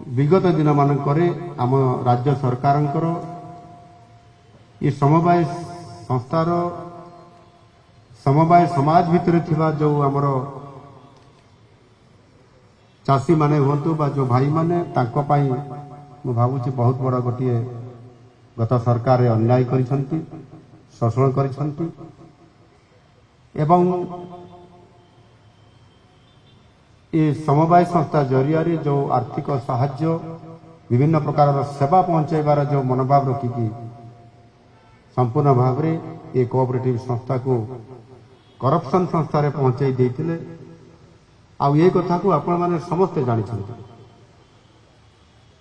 विगत दिन मानकर आम राज्य सरकार ये समवाय संस्थार समवाय समाज भितर थिबा जो आमर चाषी माने हुंतु बा जो भाई माने तांको पाई मु भाबुची बहुत बड़ा गोटे गत सरकार अन्याय करिसंती शोषण करिसंती एवं ये समवाय संस्था जरिया जो आर्थिक साहाय्य विभिन्न प्रकार सेवा पहुंचाइबार जो मनोभाव रखिकी संपूर्ण भाव में ये कोऑपरेटिव संस्था को करप्शन संस्था रे पहुंचाई देइतिले आ ये कथा को आपण माने समस्त जानिछन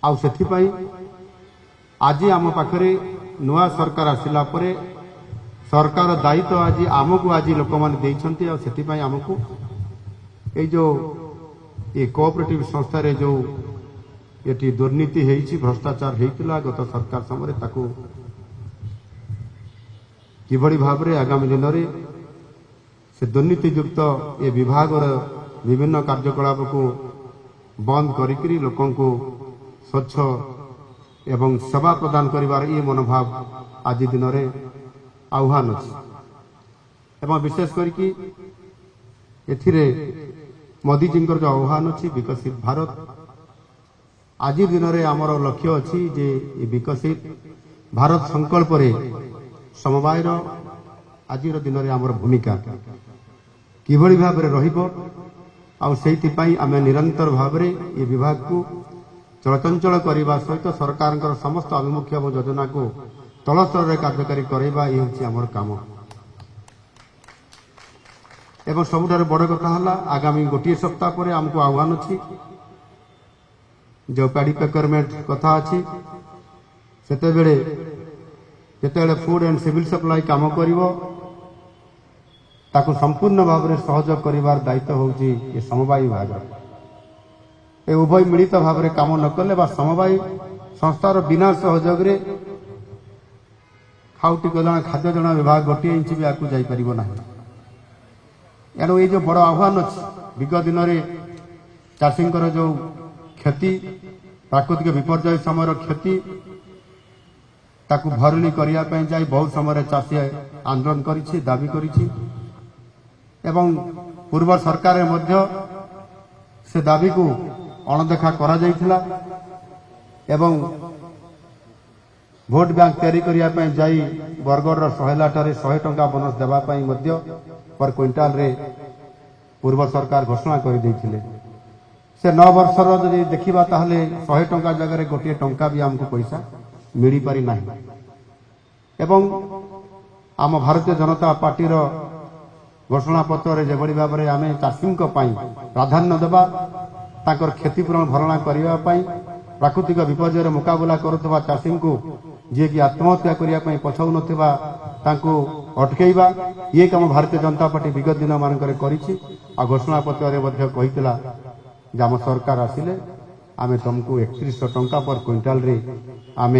आ सेथि पई आज आम पाखरे नुआ सरकार आसिला परे सरकार दायित्व आज आमको आज लोक माने देइछंती आ सेथि पई आमको ए जो ये कोऑपरेटिव संस्था रे जो ये दुर्नीति हेइछि भ्रष्टाचार हेइतिला गत सरकार समय ताकू किभଳି भावरे आगामी दिन में से दुर्नीतियुक्त ये विभाग विभिन्न कार्यकलाप को बंद करी लोकों को स्वच्छ एवं सेवा प्रदान करिवार ये मनोभाव आज दिन में आह्वान अच्छी एवं विशेष करके एथिरे मोदी जी जो आह्वान अच्छी विकसित भारत आज दिन में आमर लक्ष्य अच्छी जे विकसित भारत संकल्प रे समवायर आज दिन में आमर भूमिका किभଳି भाବରେ ରହିବ ଆଉ ସେଇଥିପାଇଁ ଆମେ ନିରନ୍ତର ଭାବରେ ଏ ବିଭାଗକୁ ଚଳଚଞ୍ଚଳ କରିବା ସହିତ ସରକାରଙ୍କର ସମସ୍ତ ଆଭିମୁଖ୍ୟ ଏବଂ ଯୋଜନାକୁ ତଳ ସ୍ତରରେ କାର୍ଯ୍ୟକାରୀ କରାଇବା ଏ ହେଉଛି ଆମର କାମ ଏବଂ ସବୁଠାରୁ ବଡ଼ କଥା ହେଲା ଆଗାମୀ ଗୋଟିଏ ସପ୍ତାହ ପରେ ଆମକୁ ଆହ୍ୱାନ ଅଛି जो पैडी प्रोक्योरमेंट कथा अछि सेतेबेले जेतेबेले फूड एंड सिविल सप्लाई काम करिवो ताकू संपूर्ण भाव में सहयोग करिवार दायित्व होउची ये समवाय विभाग ए उभय मिलित भाव में काम न कले बा समवाय संस्थार बिना सहयोग रे खाउटी गला खाद्य जणा विभाग गोटे इंच भी आकू जाई परिबो नाही एनो ये जो बड़ आह्वान अछि विगत दिन रे चाषींकर जो क्षति प्राकृतिक विपर्यय समय क्षति ताकू भरणी करिया पय जाई बहुत समय चाषी आंदोलन करिछि दाबी करिछि एवं पूर्व सरकार मध्य से दाबी को अणदेखा करा जाइथिला एवं भोट बैंक तैयारी करिया पय जाई बरगढ़ 100 टंका बोनस देबा पय मध्य पर क्विंटाल रे पूर्व सरकार घोषणा कर दैथिले से 9 वर्षर जदि देखिबा ताहले 100 टंका जगह रे गोटे टंका भी हमको पैसा मिली पारि नाही एवं आम भारतीय जनता पार्टी रो घोषणा पत्र जो भाव में आम चाषी प्राधान्य देवा ताकर क्षतिपूरण भरणा करने प्राकृतिक विपर्यय मुकाबला करुवा चाषी को जी कि आत्महत्या करने पछाऊ नथिबा तांको अटकेबा ये काम भारतीय जनता पार्टी विगत दिन मानक घोषणा पत्र आम सरकार आसिले आम तुमको 3100 टंका पर क्विंटाल रे आम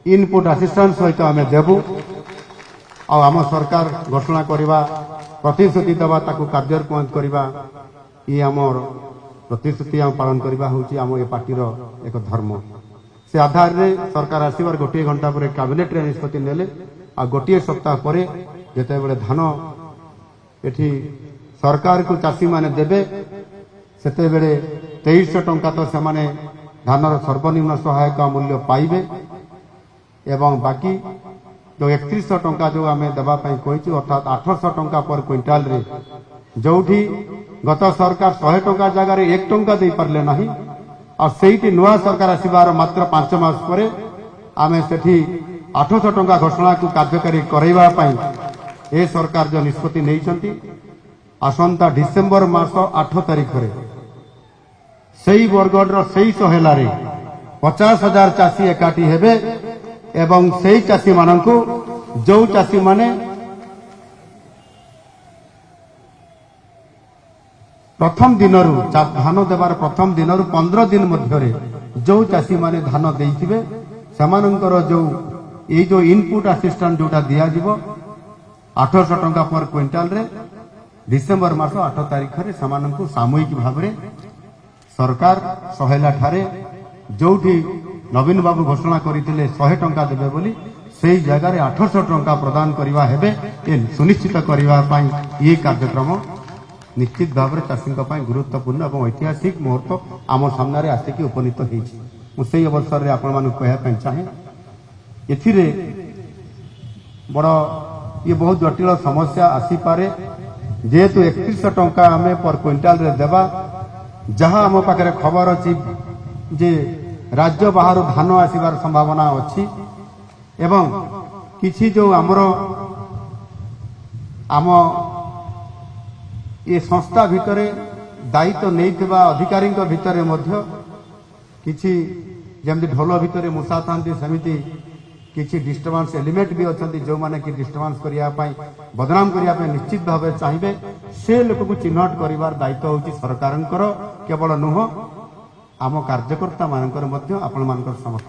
इनपुट असिस्टेंस सहित आम देबू आम सरकार घोषणा करवा प्रतिश्रुति दवा ताकू कार्यान्वयन करवा ये आमर प्रतिश्रुति आम पालन करवा होची आम ए पार्टीर एक धर्म से आधार रे सरकार आसीबार गोटे घंटा पर कैबिनेट रे निष्पत्ति नेले आ गोटे सप्ताह पर जेते बेले धान एठी सरकार को चाषी माने देबे सेते बेले 2300 टंका तो से माने धानर सर्वनिम्न सहायक मूल्य पाइबे एवं बाकी जो 3100 टंका जो आम देवाई कही अर्थात 800 टंका पर क्विंटाल रे जोठी गत सरकार 100 टंका जगह 1 टंका दे पारले नाही और सेठी नुआ सरकार आसीबार मात्र 5 मास पर आम सेठी 800 टंका घोषणा को कार्यकारी करैबा पई ए सरकार जो निष्पत्ति नैछंती आसंता डिसेंबर मास 8 तारिख रे सही बरगढ़ सही सहेला रे 50,000 चाषी एकाठी हेबे एवं सही चाषी मानू जो चाषी माने प्रथम दिन धान देवार प्रथम दिन 15 दिन मध्य जो चाषी माने धान देइथिबे समानंकर जो ये जो इनपुट असिस्टेंट जोटा दिया जीवो 800 टंका पर क्विंटाल रे डिसेंबर मास 8 तारिख रे समानंकु सामूहिक भाव रे सरकार सहेला ठारे जोठी नवीन बाबू घोषणा करते 100 टंका देवे बोली से जगार 800 टंका प्रदान करवा हेबे ए सुनिश्चित करने ये कार्यक्रम निश्चित भाव में चाषी गुरुत्वपूर्ण और ऐतिहासिक मुहूर्त आम सामने आसिक उपनीत होती अवसर में आपण कहवाई चाहे एथिरे बड़ ये बहुत जटिल समस्या आसीपे जेहेतु 3100 टंका आम पर क्विंटाल रे देवा जहाँ आम पाखे खबर अच्छी जे राज्य बाहर धान आसबार संभावना अच्छी एवं किछि जो आमर आम ये संस्था भितर दायित्व नहीं अधिकारी भितर किछि जमती ढोल भितर मूषा था सेमती किछि डिस्टर्बांस एलिमेंट भी अच्छा जो मैंने कि डिस्टर्बांस करने बदनाम करने निश्चित भाव चाहिए से लोक को चिन्हट कर दायित्व होची सरकार केवल नुह आम कार्यकर्ता मानकर आपण मानकर समस्त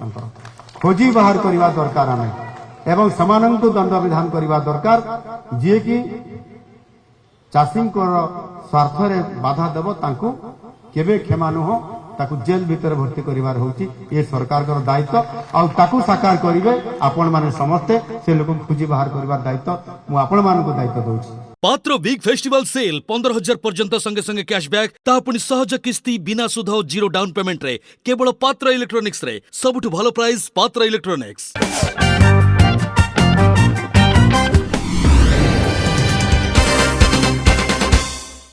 खोजी बाहर करने दरकार आम एवं समानंतु दंड विधान करने दरकार जी कि चाषी स्वार्थ रे बाधा देव तांकु केबे क्षमा नुह ताकु जेल भीतर भर्ती करिवार होची ये सरकार कर दायित्व आ ताकु साकार करिवे आपण माने समस्ते से लोक खोजी बाहर करबार दायित्व मु आपण मान को दायित्व दउची। पात्र बिग फेस्टिवल सेल 15,000 पर्यंत संगे संगे कैशबैक तापुनी सहज किस्ती बिना सुध और जीरो डाउन पेमेंट रे केवल पात्र इलेक्ट्रॉनिक्स रे सबुठ भलो प्राइस पात्र इलेक्ट्रॉनिक्स।